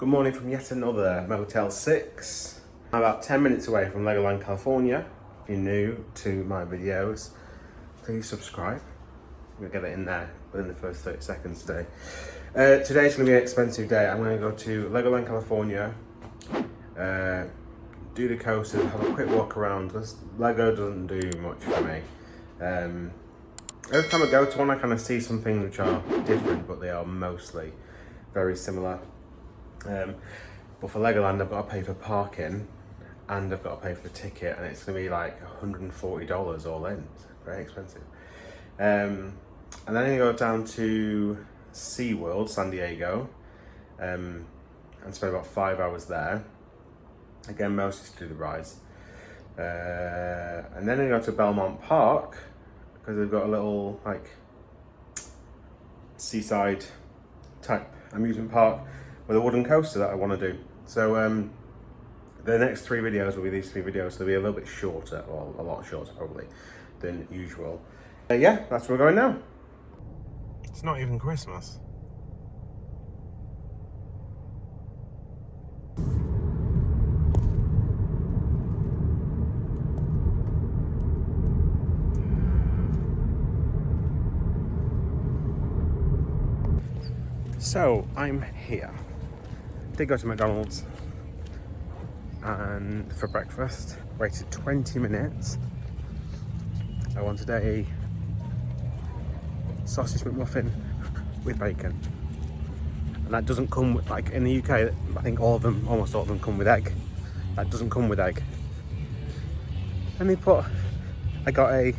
Good morning from yet another Motel 6. I'm about 10 minutes away from Legoland, California. If you're new to my videos, please subscribe. We'll get it in there within the first 30 seconds today. Today's going to be an expensive day. I'm going to go to Legoland, California, do the coasters, have a quick walk around. Lego doesn't do much for me. Every time I go to one, I kind of see some things which are different, but they are mostly very similar. But for Legoland, I've got to pay for parking and I've got to pay for the ticket, and it's going to be like $140 all in. It's very expensive. And then I go down to SeaWorld, San Diego, and spend about 5 hours there. Again, mostly to do the rides. And then I go to Belmont Park because they've got a little like seaside type amusement park with a wooden coaster that I want to do. So the next 3 videos will be these 3 videos. So they'll be a little bit shorter, or a lot shorter probably, than usual. Yeah, that's where we're going now. It's not even Christmas. So I'm here. Did go to McDonald's and for breakfast. Waited 20 minutes. I wanted a sausage McMuffin with bacon, and that doesn't come with, like in the UK, I think almost all of them come with egg. That doesn't come with egg. And I got a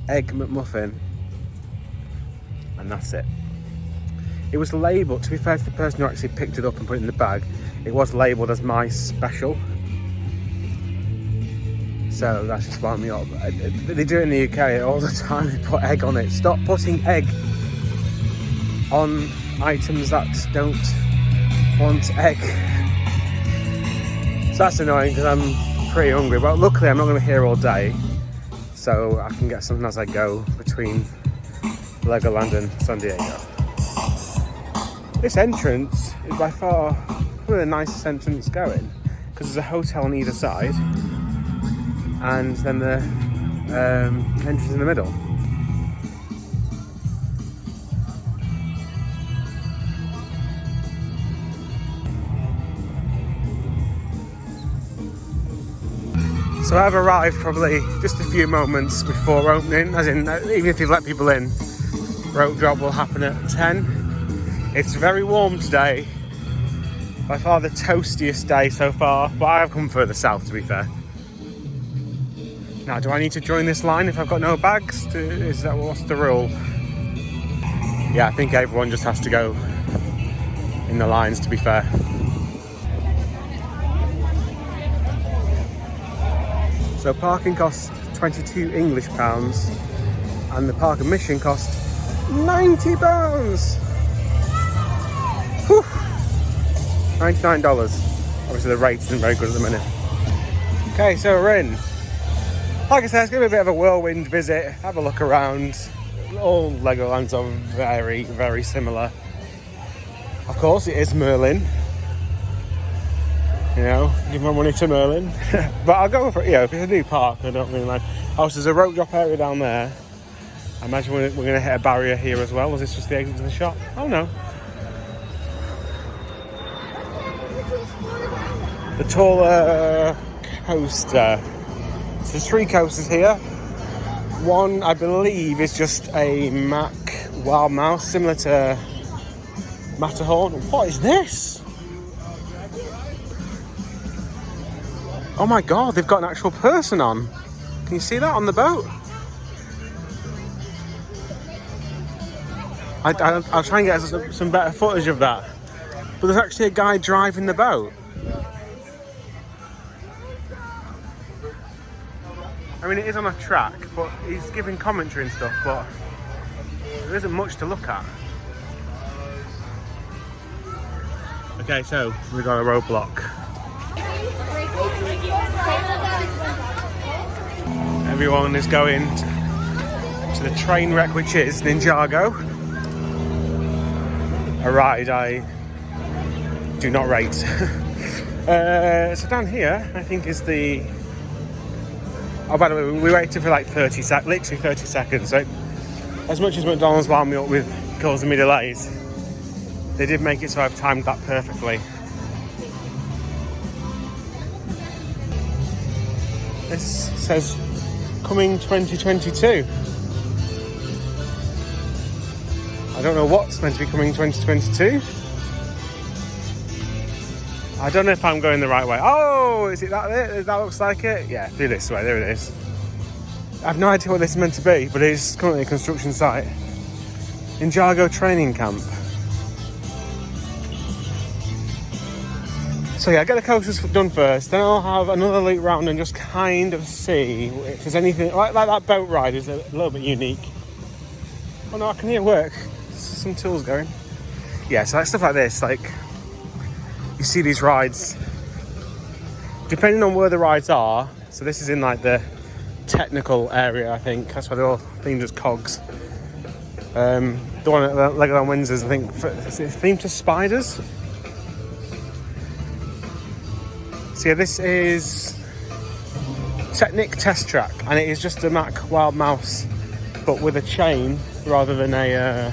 egg McMuffin, and that's it. It was labelled, to be fair to the person who actually picked it up and put it in the bag, it was labelled as my special. So that just wound me up. They do it in the UK all the time, they put egg on it. Stop putting egg on items that don't want egg. So that's annoying because I'm pretty hungry, but luckily I'm not going to be here all day, so I can get something as I go between Legoland and San Diego. This entrance is by far one of the nicest entrances going, because there's a hotel on either side and then the entrance in the middle. So I've arrived probably just a few moments before opening, as in even if you've let people in, rope drop will happen at 10. It's very warm today, by far the toastiest day so far, but I have come further south to be fair. Now, do I need to join this line if I've got no bags? What's the rule? Yeah, I think everyone just has to go in the lines to be fair. So parking costs 22 English pounds and the park admission cost £90. Whew. $99. Obviously the rate isn't very good at the minute. Okay, so we're in. Like I said, it's going to be a bit of a whirlwind visit. Have a look around. All Legolands are very, very similar. Of course, it is Merlin. You know, give my money to Merlin. But I'll go for it. If it's a new park, I don't really mind. Oh, so there's a rope drop area down there. I imagine we're going to hit a barrier here as well. Was this just the exit to the shop? Oh no. The taller coaster. So there's 3 coasters here. One, I believe, is just a Mack Wild Mouse, similar to Matterhorn. What is this? Oh my god, they've got an actual person on. Can you see that on the boat? I'll try and get some better footage of that. But there's actually a guy driving the boat. I mean, it is on a track, but he's giving commentary and stuff, but there isn't much to look at. Okay, so we got a roadblock. Everyone is going to the train wreck, which is Ninjago. A ride I do not rate. So down here, I think is the... Oh, by the way, we waited for like literally 30 seconds. So as much as McDonald's wound me up with causing me delays, they did make it so I've timed that perfectly. This says coming 2022. I don't know what's meant to be coming 2022. I don't know if I'm going the right way. Oh, is it that it? That looks like it? Yeah, do this way. There it is. I have no idea what this is meant to be, but it is currently a construction site. Ninjago training camp. So yeah, I'll get the coasters done first, then I'll have another loop round and just kind of see if there's anything, like that boat ride is a little bit unique. Oh no, I can hear work. Some tools going. Yeah, so like stuff like this, like, you see these rides, depending on where the rides are, so this is in like the technical area, I think, that's why they're all themed as cogs. The one at Legoland Windsor's, I think, is it themed to spiders? So yeah, this is Technic Test Track, and it is just a Mack Wild Mouse, but with a chain rather than a...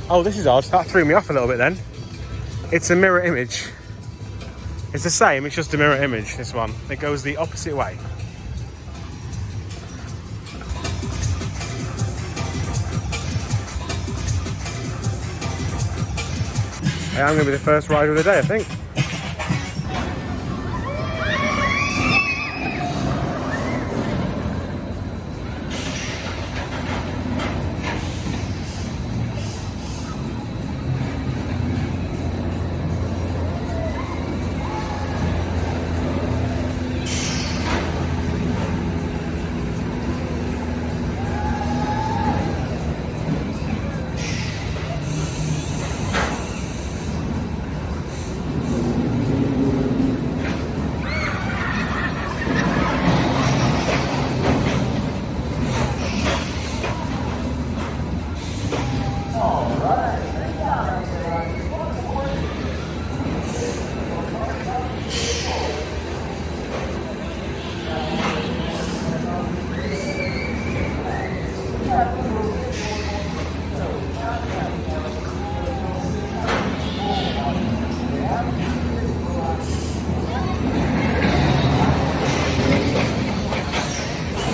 Oh, this is odd. That threw me off a little bit then. It's a mirror image. It's the same, it's just a mirror image, this one. It goes the opposite way. I'm going to be the first rider of the day, I think.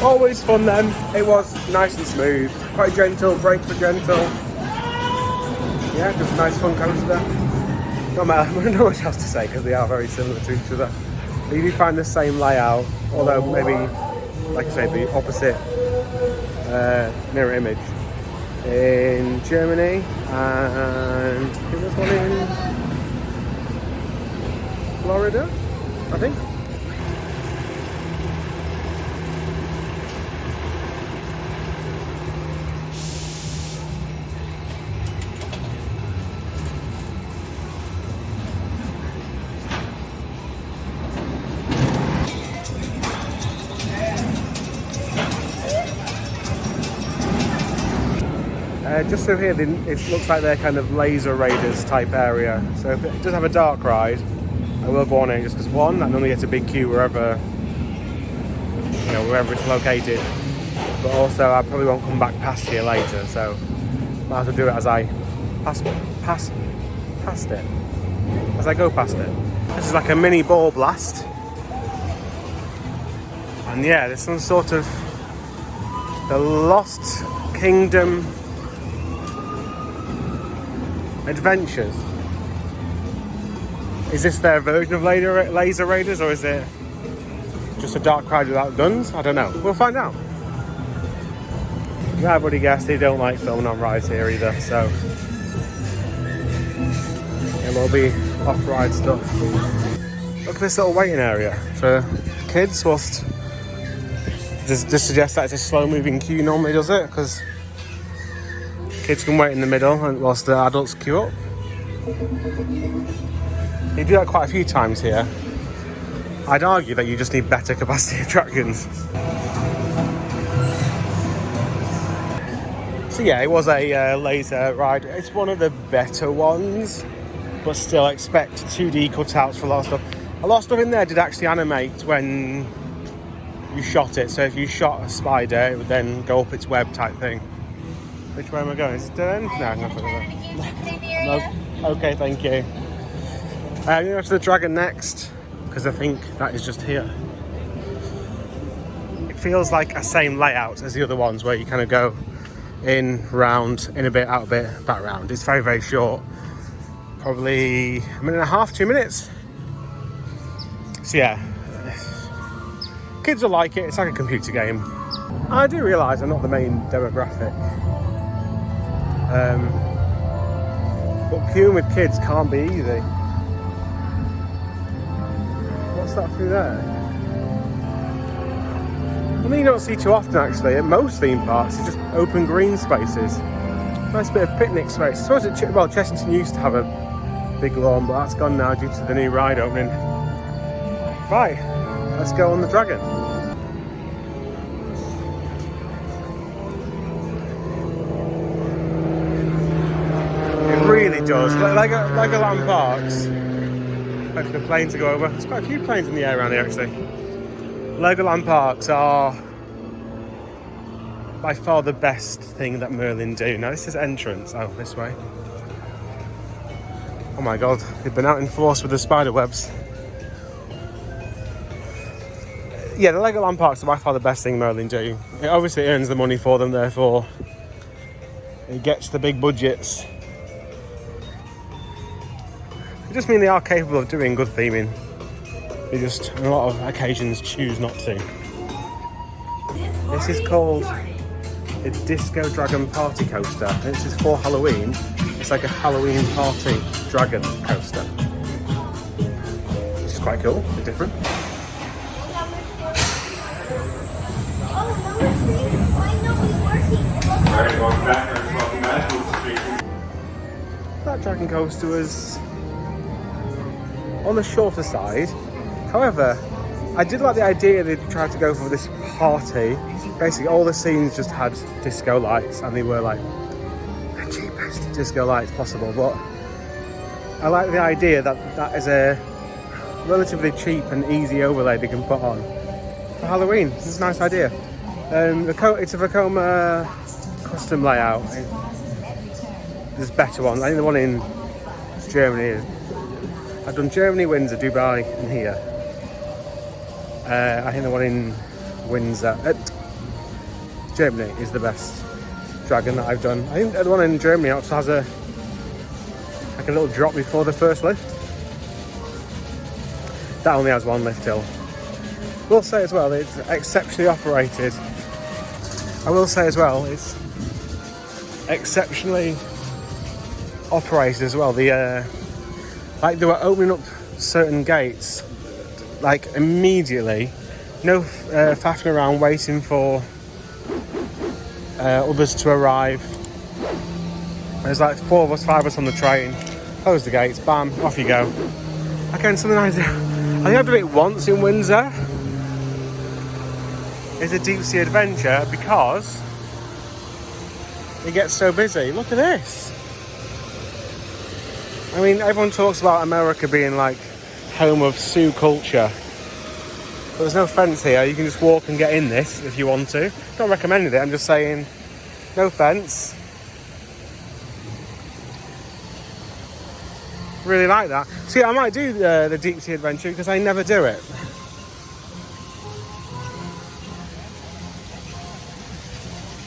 Always fun then. It was nice and smooth, quite gentle, brakes were gentle. Yeah, just a nice fun coaster. Not much else to say because they are very similar to each other. But you do find the same layout, although maybe, like I say, the opposite mirror image in Germany, and there was one in Florida, I think. Just through here, it looks like they're kind of laser raiders type area. So if it does have a dark ride, I will go on it just because one, that normally gets a big queue wherever it's located. But also, I probably won't come back past here later, so might have to do it as I pass it, as I go past it. This is like a mini ball blast, and yeah, there's some sort of the Lost Kingdom Adventures. Is this their version of Laser Raiders, or is it just a dark ride without guns? I don't know. We'll find out. Yeah, I've already guessed they don't like filming on rides here either, so it will be off-ride stuff. Look at this little waiting area for kids whilst... Does this suggest that it's a slow-moving queue normally, does it? Because kids can wait in the middle whilst the adults queue up. You do that quite a few times here. I'd argue that you just need better capacity attractions. So yeah, it was a laser ride. It's one of the better ones. but still expect 2D cutouts for a lot of stuff. A lot of stuff in there did actually animate when you shot it, so if you shot a spider, it would then go up its web type thing. Which way am I going? Is it dead end? No, nothing like that. No. Okay, thank you. I'm going to go to the dragon next, because I think that is just here. It feels like a same layout as the other ones, where you kind of go in, round, in a bit, out a bit, back round. It's very, very short. Probably a minute and a half, 2 minutes. So yeah, kids will like it. It's like a computer game. I do realise I'm not the main demographic. But queuing with kids can't be easy. What's that through there? I mean, you don't see too often actually. At most theme parks, it's just open green spaces. Nice bit of picnic space. I suppose Chessington used to have a big lawn, but that's gone now due to the new ride opening. Right, let's go on the dragon. It really does. Legoland parks. Wait for the plane to go over. There's quite a few planes in the air around here actually. Legoland parks are by far the best thing that Merlin do. Now this is entrance. Oh, this way. Oh my god, they've been out in force with the spider webs. Yeah, the Legoland parks are by far the best thing Merlin do. It obviously earns the money for them, therefore it gets the big budgets. It just means they are capable of doing good theming. They just, on a lot of occasions, choose not to. This is called a Disco Dragon Party Coaster. And this is for Halloween. It's like a Halloween party dragon coaster. Which is quite cool, a bit different. That dragon coaster was on the shorter side. However, I did like the idea they tried to go for this party. Basically, all the scenes just had disco lights, and they were like the cheapest disco lights possible. But I like the idea that that is a relatively cheap and easy overlay they can put on for Halloween. It's a nice idea. It's a Vekoma custom layout. There's better ones. I think the one in Germany is. I've done Germany, Windsor, Dubai, and here. I think the one in Windsor, Germany, is the best dragon that I've done. I think the one in Germany also has a little drop before the first lift. That only has one lift hill. I will say as well, it's exceptionally operated. I will say as well, it's exceptionally operated as well. Like they were opening up certain gates, like immediately. No faffing around waiting for others to arrive. There's like 4 of us, 5 of us on the train. Close the gates, bam, off you go. Again, something I think I've done it once in Windsor. It's a deep sea adventure because it gets so busy. Look at this. I mean, everyone talks about America being like home of Sioux culture. But there's no fence here. You can just walk and get in this if you want to. Not recommending it, I'm just saying no fence. Really like that. See, I might do the deep sea adventure because I never do it.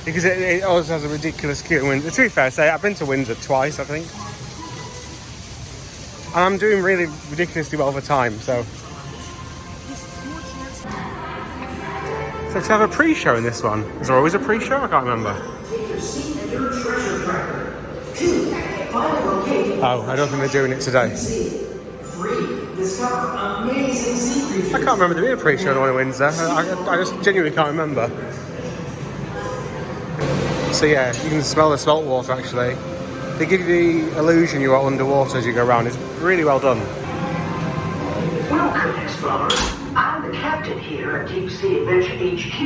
Because it always has a ridiculous queue in Windsor. To be fair, I've been to Windsor twice, I think. And I'm doing really ridiculously well for time, so. So to have a pre-show in this one. Is there always a pre-show? I can't remember. Oh, I don't think they're doing it today. I can't remember there being a pre-show in one in Windsor. I just genuinely can't remember. So yeah, you can smell the salt water actually. They give you the illusion you are underwater as you go around. It's really well done. Welcome, explorers. I'm the captain here at Deep Sea Adventure HQ.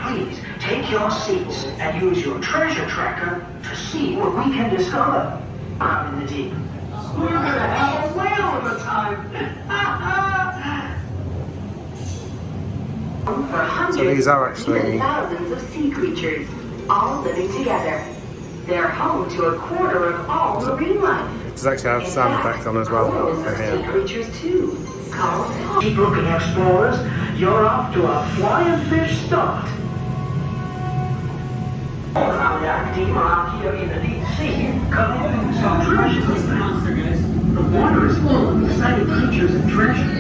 Please take your seats and use your treasure tracker to see what we can discover. I'm in the deep. We're gonna have a whale of a time. For hundreds So these are actually even thousands of sea creatures, all living together. They're home to a quarter of all marine life. Does actually have sound effects on as well over Sea here. creatures too. Keep looking, explorers. You're off to a flying fish start. Our yacht team are out here in the deep sea, collecting some treasure. The water is full of exciting creatures and treasure.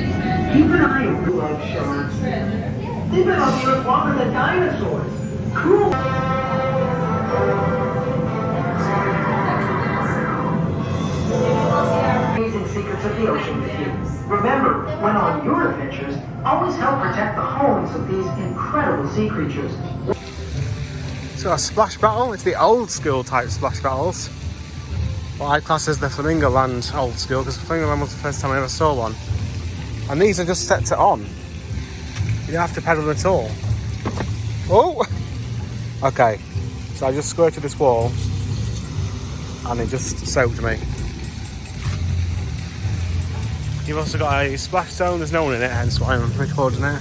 Keep an eye on blue like sharks. They've been on the earth longer than dinosaurs. Cool. Amazing secrets of the ocean with you. Remember, when on your adventures, always help protect the homes of these incredible sea creatures. So a splash battle, it's the old school type splash battles. What I class as the Flamingo Land old school, because Flamingo Land was the first time I ever saw one. And these are just set to on. You don't have to pedal at all. Oh! Okay, so I just squirted this wall and it just soaked me. You've also got a splash zone, there's no one in it, hence why I'm recording it.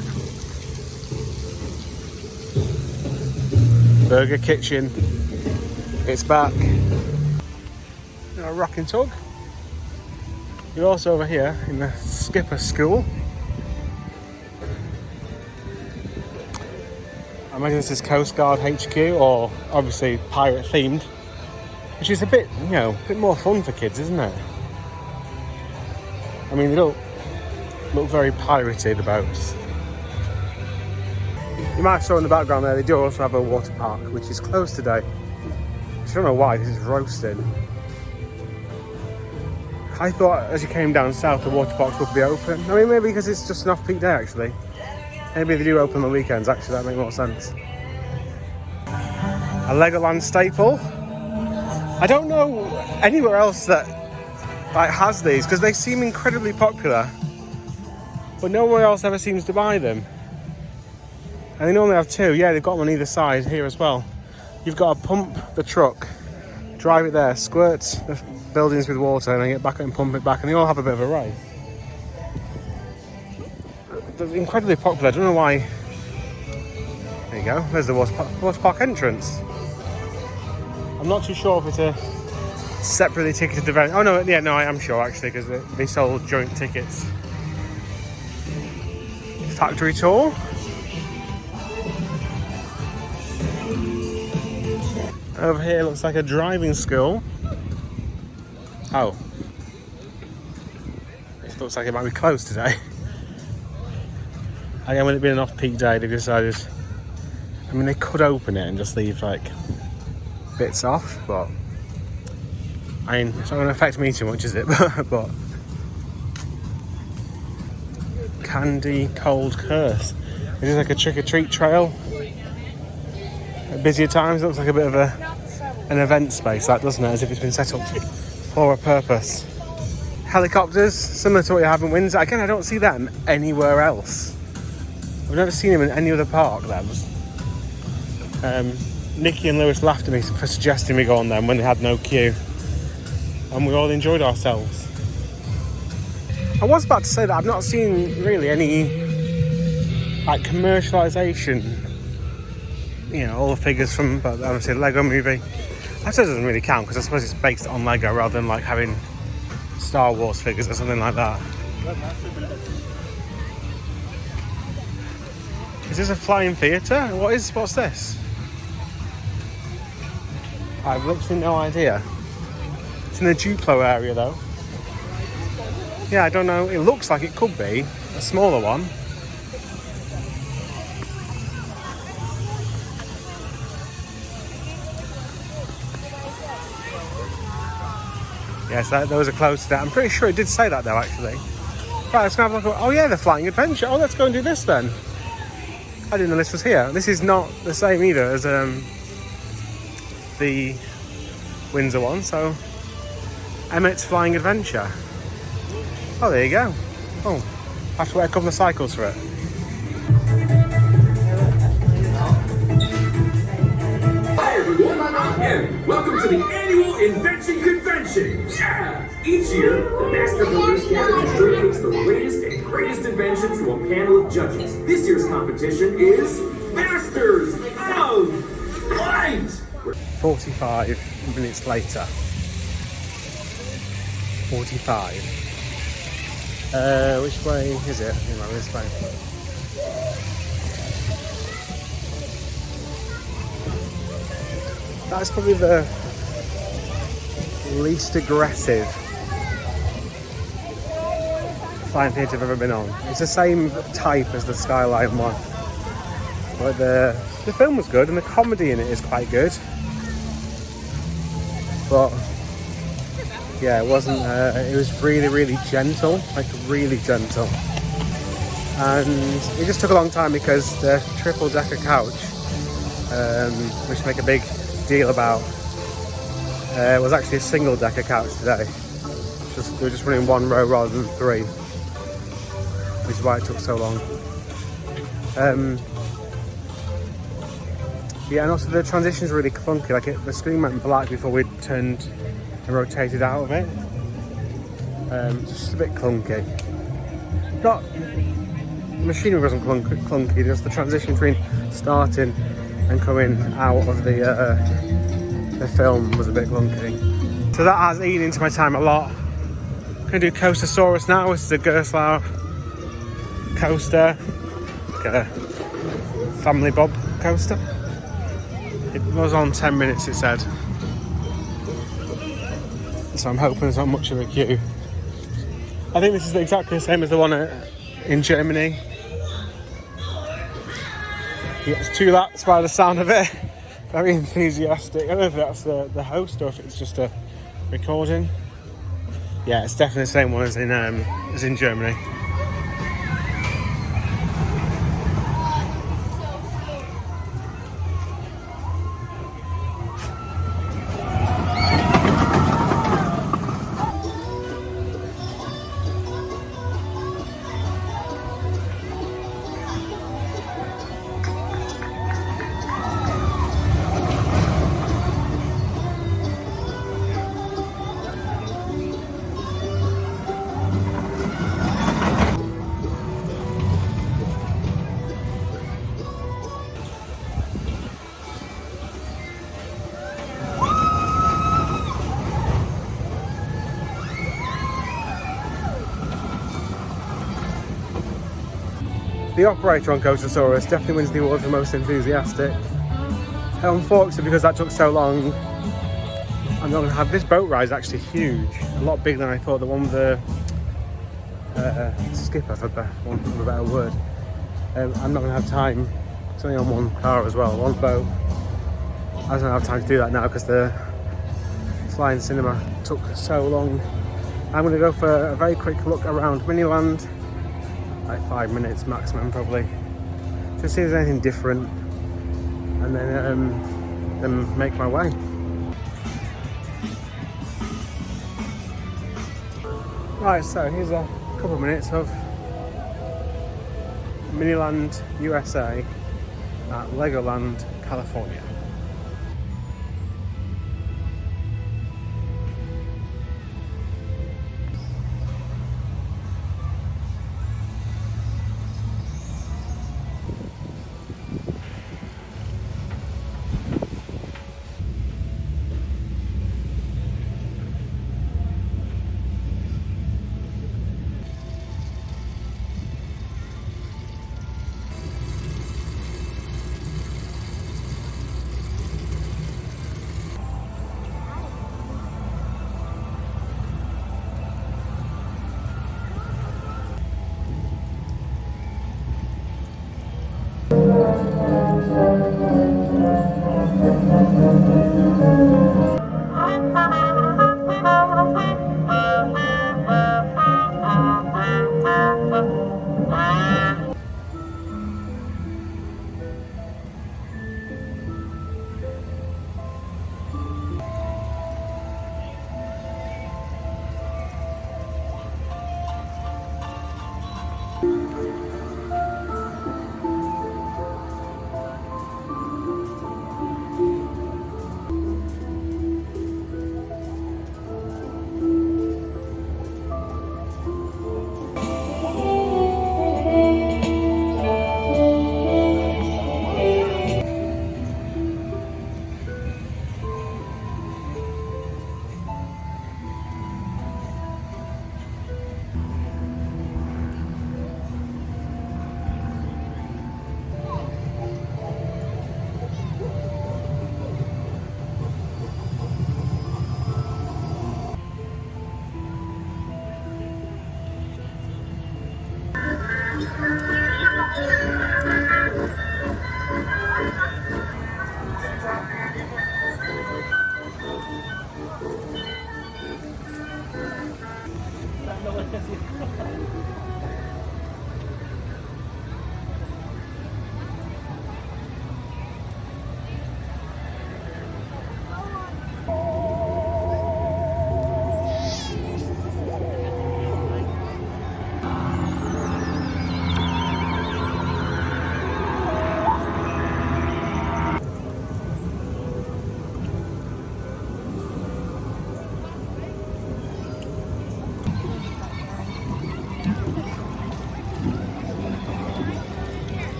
Burger Kitchen, it's back. A rocking tug. You're also over here in the skipper school. I imagine this is Coast Guard HQ, or obviously pirate themed, which is a bit, you know, a bit more fun for kids, isn't it? I mean, they don't look very piratey, the boats. You might have saw in the background there, they do also have a water park, which is closed today. I don't know why, this is roasting. I thought as you came down south, the water parks would be open. I mean, maybe because it's just an off-peak day, actually. Maybe they do open on the weekends, actually, that makes more sense. A Legoland staple. I don't know anywhere else that has these, because they seem incredibly popular, but nowhere else ever seems to buy them. And they normally have two. Yeah, they've got them on either side here as well. You've got to pump the truck, drive it there, squirt the buildings with water, and then get back and pump it back, and they all have a bit of a race. They're incredibly popular. I don't know why. There you go. There's the water park entrance. I'm not too sure if it's a separately ticketed event. Oh no, yeah, no, I am sure actually, because they sold joint tickets. Factory tour. Over here looks like a driving school. Oh. It looks like it might be closed today. Again, with it being an off-peak day, they've decided... I mean, they could open it and just leave, like, bits off, but... I mean, it's not going to affect me too much, is it? But... Candy Cold Curse. This is like a trick-or-treat trail. At busier times, it looks like a bit of an event space, that, doesn't it? As if it's been set up for a purpose. Helicopters, similar to what you have in Windsor. Again, I don't see them anywhere else. I've never seen them in any other park, them. Nikki and Lewis laughed at me for suggesting we go on them when they had no queue. And we all enjoyed ourselves. I was about to say that I've not seen really any like commercialisation. You know, all the figures from obviously the Lego movie. I suppose it doesn't really count because I suppose it's based on Lego rather than like having Star Wars figures or something like that. Is this a flying theatre? What's this? I've literally no idea. It's in the Duplo area though. Yeah, I don't know. It looks like it could be a smaller one. Yes, those are close to that. I'm pretty sure it did say that though, actually. Right, let's go have a look. Oh yeah, the Flying Adventure. Oh, let's go and do this then. I didn't know this was here. This is not the same either as the Windsor one, so Emmett's Flying Adventure. Oh, there you go. Oh, I have to wait a couple of cycles for it. Hi everyone, and welcome to the annual Invention Convention. Yeah! Each year, the Master Builders gather to showcase the latest and greatest inventions to a panel of judges. This year's competition is Masters of Light! 45 minutes later. 45. Which way is it? I think I'm this way. That's probably the least aggressive flying theatre I've ever been on. It's the same type as the Skyline one. But the film was good and the comedy in it is quite good. But yeah, it wasn't, it was really, really gentle, like really gentle. And it just took a long time because the triple decker couch, which I make a big deal about, was actually a single decker couch today. They were just running one row rather than three, which is why it took so long. Yeah, and also the transitions were really clunky. Like the screen went black before we turned and rotated out of it. It's just a bit clunky. Not the machinery wasn't clunky. Just the transition between starting and coming out of the film was a bit clunky. So that has eaten into my time a lot. I'm gonna do Coastersaurus now. This is a Gerstlauer coaster, like a Family Bob coaster. It was on 10 minutes, it said. So I'm hoping there's not much of a queue. I think this is exactly the same as the one in Germany. He gets 2 laps by the sound of it. Very enthusiastic. I don't know if that's the host or if it's just a recording. Yeah, it's definitely the same one as in Germany. The operator on Coastersaurus definitely wins the award for most enthusiastic. Unfortunately, because that took so long, I'm not going to have this boat ride is actually huge, a lot bigger than I thought. The one with the skipper, for want of a better word. I'm not going to have time. It's only on one car as well, one boat. I don't have time to do that now because the flying cinema took so long. I'm going to go for a very quick look around Miniland. Like 5 minutes maximum probably, to see if there's anything different, and then make my way. Right, so here's a couple of minutes of Miniland USA at Legoland, California.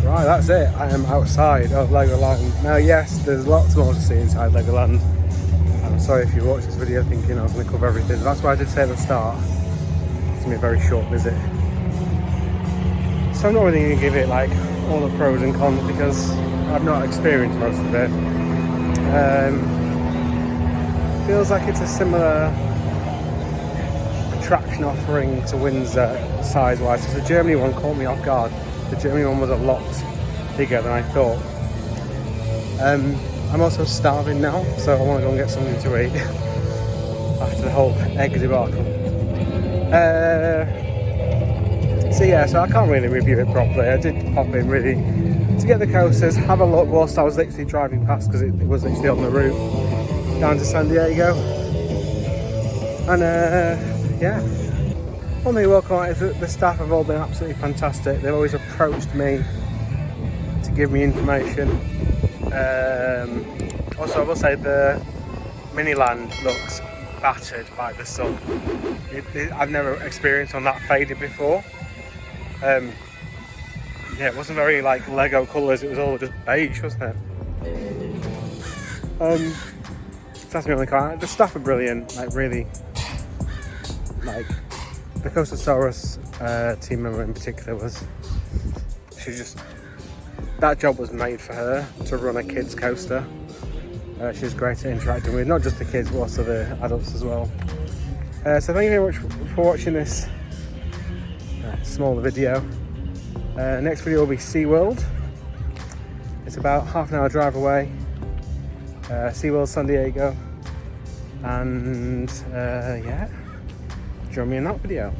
Right, that's it. I am outside of Legoland. Now, yes, there's lots more to see inside Legoland. I'm sorry if you watched this video thinking I was going to cover everything. That's why I did say at the start. It's going to be a very short visit. So I'm not really going to give it like all the pros and cons because I've not experienced most of it. Feels like it's a similar attraction offering to Windsor size-wise. Because the Germany one caught me off guard. The Germany one was a lot bigger than I thought. I'm also starving now, so I want to go and get something to eat after the whole egg debacle. So yeah, so I can't really review it properly. I did pop in really to get the coasters, have a look whilst I was literally driving past because it was literally on the route down to San Diego. And yeah. One thing I will comment is that the staff have all been absolutely fantastic. They've always approached me to give me information. Also, I will say the Miniland looks battered by the sun. I've never experienced on that faded before. Yeah, it wasn't very like Lego colours. It was all just beige, wasn't it? That's my only comment. The staff are brilliant. Like really, like. The Coastersaurus team member in particular that job was made for her to run a kids coaster. She's great at interacting with not just the kids but also the adults as well. So thank you very much for watching this smaller video. Next video will be SeaWorld. It's about half an hour drive away. SeaWorld San Diego. And yeah. Join me in that video.